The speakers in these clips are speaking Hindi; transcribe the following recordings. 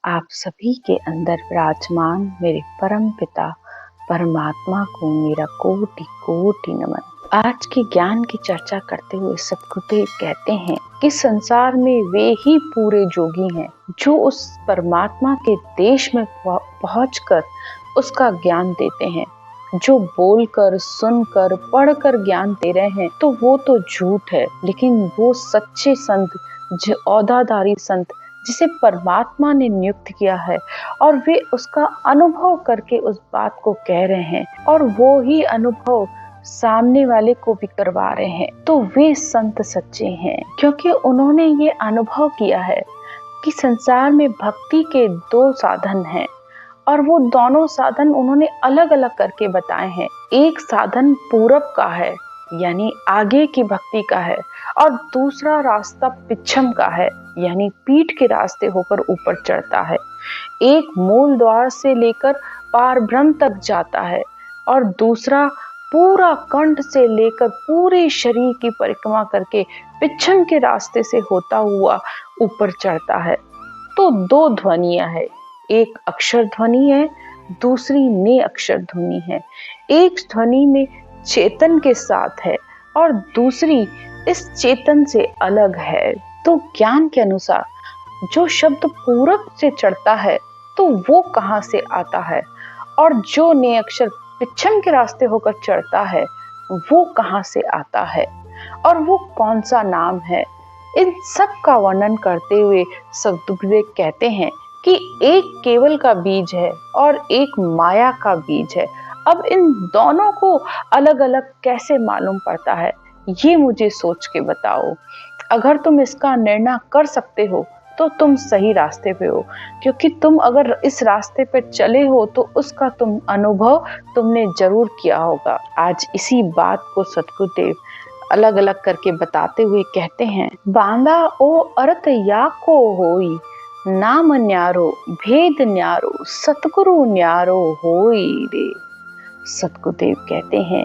आप सभी के अंदर विराजमान मेरे परम पिता परमात्मा को मेरा कोटि कोटि नमन। आज के ज्ञान की चर्चा करते हुए सद्गुरुदेव कहते हैं कि संसार में वे ही पूरे जोगी हैं जो उस परमात्मा के देश में पहुंचकर उसका ज्ञान देते हैं। जो बोलकर, सुनकर, पढ़कर ज्ञान दे रहे हैं तो वो तो झूठ है, लेकिन वो सच्चे संत, जो औदाधारी संत जिसे परमात्मा ने नियुक्त किया है और वे उसका अनुभव करके उस बात को कह रहे हैं और वो ही अनुभव सामने वाले को भी करवा रहे हैं, तो वे संत सच्चे हैं, क्योंकि उन्होंने ये अनुभव किया है कि संसार में भक्ति के दो साधन हैं और वो दोनों साधन उन्होंने अलग अलग करके बताए हैं। एक साधन पूरब का है, यानी आगे की भक्ति का है, और दूसरा रास्ता पिछम का है, यानी पीठ के रास्ते होकर ऊपर चढ़ता है। एक मूल द्वार से लेकर पार ब्रह्म तक जाता है और दूसरा पूरा कंठ से लेकर पूरे शरीर की परिक्रमा करके पिछम के रास्ते से होता हुआ ऊपर चढ़ता है। तो दो ध्वनियां है, एक अक्षर ध्वनि है, दूसरी ने अक्षर ध्वनि है। एक ध्वनि में चेतन के साथ है और दूसरी इस चेतन से अलग है। तो ज्ञान के अनुसार जो शब्द पूरब से चढ़ता है तो वो कहाँ से आता है, और जो ने अक्षर पिछम के रास्ते होकर चढ़ता है वो कहाँ से आता है, और वो कौन सा नाम है। इन सब का वर्णन करते हुए सद्गुरुदेव कहते हैं कि एक केवल का बीज है और एक माया का बीज है। अब इन दोनों को अलग अलग कैसे मालूम पड़ता है, ये मुझे सोच के बताओ। अगर तुम इसका निर्णय कर सकते हो तो तुम सही रास्ते पे हो, क्योंकि तुम अगर इस रास्ते पे चले हो तो उसका तुम अनुभव तुमने जरूर किया होगा। आज इसी बात को सद्गुरुदेव अलग अलग करके बताते हुए कहते हैं, बांदा ओ अर्थ या को होई, नाम न्यारो भेद न्यारो, सतगुरु न्यारो होई रे। सतगुरुदेव कहते हैं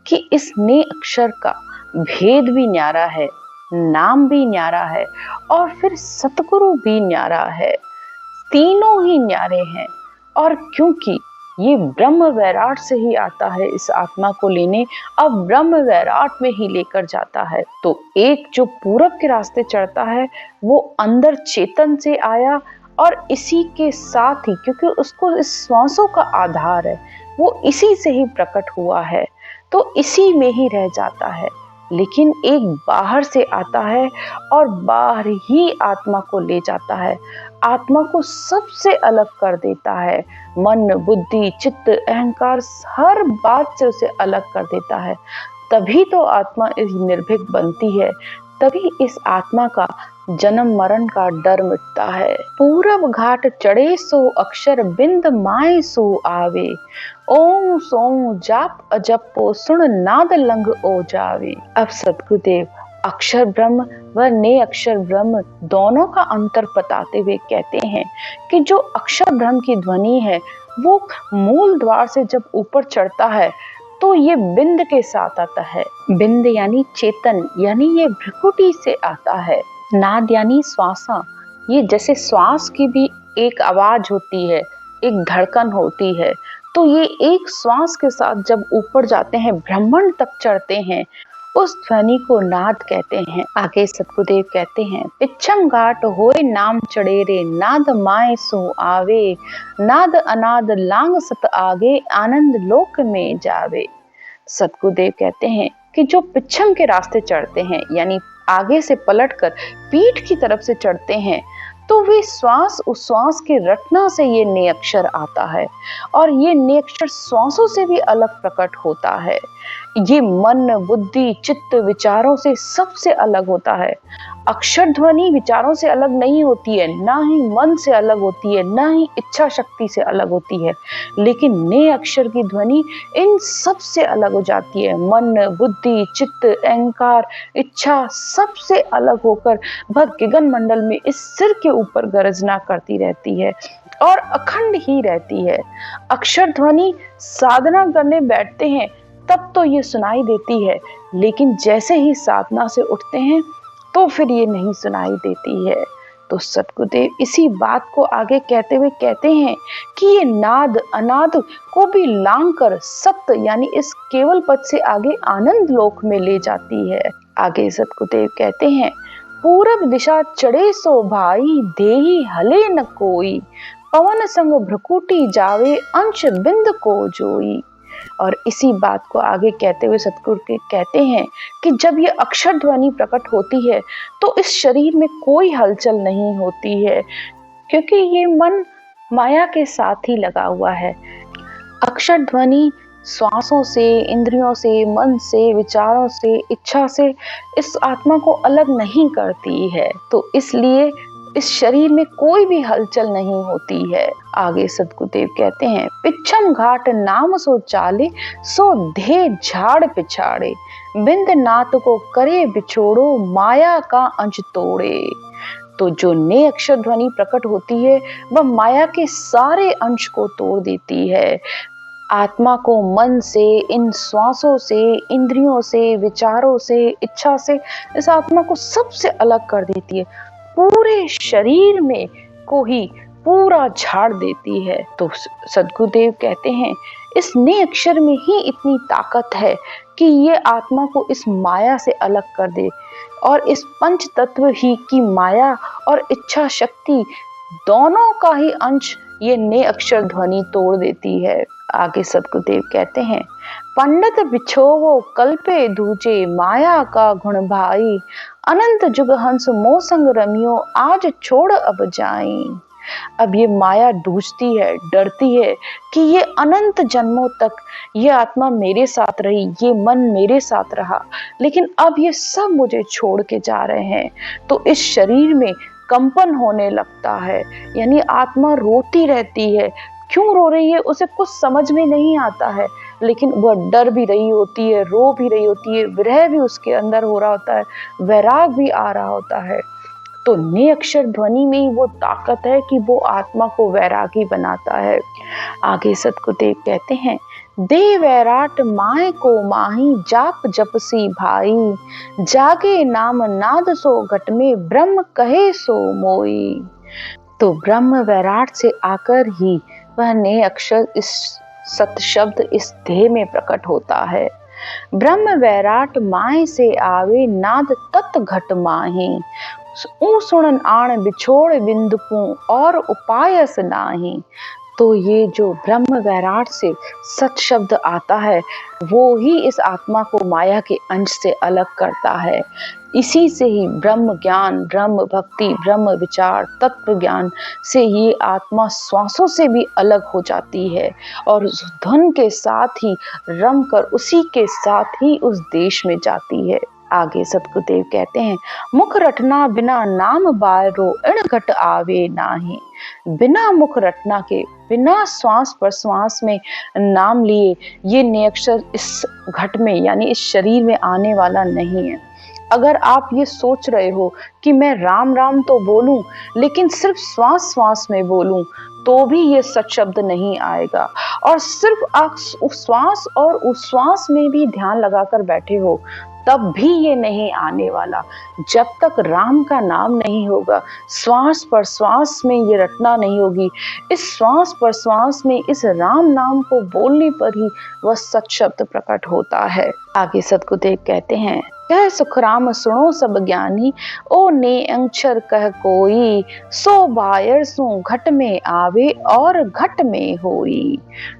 कि इस ने अक्षर का भेद भी न्यारा है, नाम भी न्यारा है और फिर सतगुरु भी न्यारा है। तीनों ही न्यारे हैं, और क्योंकि ये ब्रह्म वैराट से ही आता है इस आत्मा को लेने, अब ब्रह्म वैराट में ही लेकर जाता है। तो एक जो पूरब के रास्ते चढ़ता है वो अंदर चेतन से आया और इसी के साथ ही, क्योंकि उसको इस श्वासों का आधार है, वो इसी से ही प्रकट हुआ है, तो इसी में ही रह जाता है। लेकिन एक बाहर से आता है और बाहर ही आत्मा को ले जाता है, आत्मा को सबसे अलग कर देता है। मन, बुद्धि, चित्त, अहंकार हर बात से उसे अलग कर देता है। तभी तो आत्मा इस निर्भीक बनती है, तभी इस आत्मा का जन्म मरण का डर मिटता है। पूरब घाट चढ़े सो अक्षर बिंद माए सो आवे, ओम सोम जाप अजपो सुन नाद लंग ओ जावे। अब सद्गुरुदेव अक्षर ब्रह्म व ने अक्षर ब्रह्म दोनों का अंतर बताते हुए कहते हैं कि जो अक्षर ब्रह्म की ध्वनि है वो मूल द्वार से जब ऊपर चढ़ता है तो ये बिंद के साथ आता है। बिंद यानी चेतन, यानी ये भ्रुकुटी से आता है। नाद यानी श्वासा, ये जैसे श्वास की भी एक आवाज होती है, एक धड़कन होती है, तो ये एक श्वास के साथ जब ऊपर जाते हैं, ब्रह्मांड तक चढ़ते हैं, उस ध्वनि को नाद कहते हैं। आगे सतगुरुदेव कहते हैं, पिछम घाट होए नाम चढ़े रे, नाद माए सो आवे, नाद अनाद लांग सत आगे, आनंद लोक में जावे। सतगुरुदेव कहते हैं कि जो पिछम के रास्ते चढ़ते हैं, यानी आगे से पलटकर पीठ की तरफ से चढ़ते हैं, तो वे श्वास उश्वास के रटना से ये ने अक्षर आता है और ये ने अक्षर श्वासों से भी अलग प्रकट होता है। ये मन, बुद्धि, चित्त, विचारों से सबसे अलग होता है। अक्षर ध्वनि विचारों से अलग नहीं होती है, ना ही मन से अलग होती है, ना ही इच्छा शक्ति से अलग होती है, लेकिन ने अक्षर की ध्वनि इन सब से अलग हो जाती है। मन, बुद्धि, चित्त, अहंकार, इच्छा सबसे अलग होकर वह गगन मंडल में इस सिर के ऊपर गर्जना करती रहती है और अखंड ही रहती है। अक्षर ध्वनि साधना करने बैठते हैं तब तो ये सुनाई देती है, लेकिन जैसे ही साधना से उठते हैं तो फिर ये नहीं सुनाई देती है। तो सद्गुरुदेव इसी बात को आगे कहते हुए कहते हैं कि ये नाद अनाद को भी लांग कर सत्य यानी इस केवल पद से आगे आनंद लोक में ले जाती है। आगे सद्गुरुदेव कहते हैं, पूरब दिशा चढ़े सो भाई, देही हले न कोई, पवन संग भ्रकुटी जावे, अंश बिंद को जोई। और इसी बात को आगे कहते हुए सतगुरु के कहते हैं कि जब ये अक्षर ध्वनि प्रकट होती है तो इस शरीर में कोई हलचल नहीं होती है, क्योंकि ये मन माया के साथ ही लगा हुआ है। अक्षर ध्वनि श्वासों से, इंद्रियों से, मन से, विचारों से, इच्छा से इस आत्मा को अलग नहीं करती है, तो इसलिए इस शरीर में कोई भी हलचल नहीं होती है। आगे सद्गुरुदेव कहते हैं, पिछम घाट नाम सो चाले, सो धे झाड़ पिछाड़े, बिंद नाथ को करे बिछोड़ो, माया का अंश तोड़े। तो जो ने अक्षर ध्वनि प्रकट होती है वह माया के सारे अंश को तोड़ देती है। आत्मा को मन से, इन श्वासों से, इंद्रियों से, विचारों से, इच्छा से इस आत्मा को सबसे अलग कर देती है। पूरे शरीर में को ही पूरा झाड़ देती है। तो सद्गुरुदेव कहते हैं, इस ने अक्षर में ही इतनी ताकत है कि ये आत्मा को इस माया से अलग कर दे, और इस पंच तत्व ही की माया और इच्छा शक्ति दोनों का ही अंश ये ने अक्षर ध्वनि तोड़ देती है। आगे सद्गुरुदेव कहते हैं, पंडित बिछोवो कल्पे दूजे, माया का गुण भाई, अनंत जुग हंस मोह संग रमियो, आज छोड़ अब जाई। अब ये माया डूबती है, डरती है कि ये अनंत जन्मों तक ये आत्मा मेरे साथ रही, ये मन मेरे साथ रहा, लेकिन अब ये सब मुझे छोड़ के जा रहे हैं। तो इस शरीर में कंपन होने लगता है, यानी आत्मा रोती रहती है। क्यों रो रही है उसे कुछ समझ में नहीं आता है, लेकिन वह डर भी रही होती है, रो भी रही होती है, विरह भी उसके अंदर हो रहा होता है, वैराग भी आ रहा होता है। तो ने अक्षर ध्वनि में ही वो ताकत है कि वो आत्मा को वैरागी बनाता है। आगे सद्गुरुदेव कहते हैं, दे वैराट माय को माही, जाप जपसी भाई, जागे नाम नाद सो घट में, ब्रह्म कहे सो मोई। तो ब्रह्म वैराट से आकर ही वह ने अक्षर इस सत शब्द इस देह में प्रकट होता है। ब्रह्म वैराट माय से आवे, नाद तत् घट माही, ऊ सुणन आण बिछोड़ बिंदुकू, और उपायस नाही। तो ये जो ब्रह्म वैराट से सत शब्द आता है वो ही इस आत्मा को माया के अंश से अलग करता है। इसी से ही ब्रह्म ज्ञान, ब्रह्म भक्ति, ब्रह्म विचार, तत्व ज्ञान से ये आत्मा श्वासों से भी अलग हो जाती है और उस धुन के साथ ही रम कर उसी के साथ ही उस देश में जाती है। आगे सद्गुरुदेव कहते हैं, मुख रटना बिना नाम बारो, इण घट आवे नाही। बिना मुख रटना के, बिना श्वास प्रश्वास में नाम लिए ये ने अक्षर इस घट में यानी इस शरीर में आने वाला नहीं है। अगर आप ये सोच रहे हो कि मैं राम राम तो बोलूं लेकिन सिर्फ श्वास श्वास में बोलूं तो भी ये सच शब्द नहीं आएगा, और सिर्फ आप उस श्वास और उस श्वास में भी ध्यान लगाकर बैठे हो तब भी ये नहीं आने वाला। जब तक राम का नाम नहीं होगा, श्वास प्रश्वास में ये रटना नहीं होगी, इस श्वास प्रश्वास में इस राम नाम को बोलने पर ही वह सच शब्द प्रकट होता है। आगे सद्गुरुदेव कहते हैं, कह सुखराम सुनो सब ज्ञानी, ओ ने अक्षर कह कोई, सो बायर सु घट में आवे और घट में होई।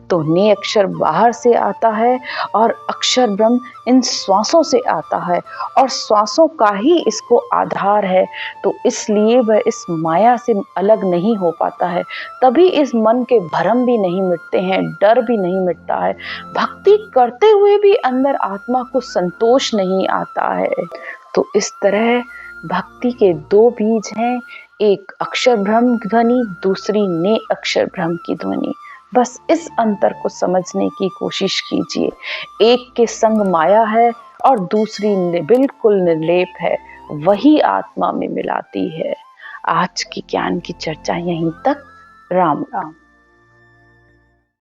तो ने अक्षर बाहर से आता है और अक्षर ब्रह्म इन श्वासों से आता है और श्वासों का ही इसको आधार है। तो इसलिए वह इस माया से अलग नहीं हो पाता है। तभी इस मन के भ्रम भी नहीं मिटते हैं, डर भी नहीं मिटता है, भक्ति करते हुए भी अंदर आत्मा को संतोष नहीं आता है। तो इस तरह भक्ति के दो बीज हैं, एक अक्षर ब्रह्म ध्वनि, दूसरी ने अक्षर ब्रह्म की ध्वनि। बस इस अंतर को समझने की कोशिश कीजिए। एक के संग माया है और दूसरी बिल्कुल निर्लेप है, वही आत्मा में मिलाती है। आज की ज्ञान की चर्चा यहीं तक। राम राम।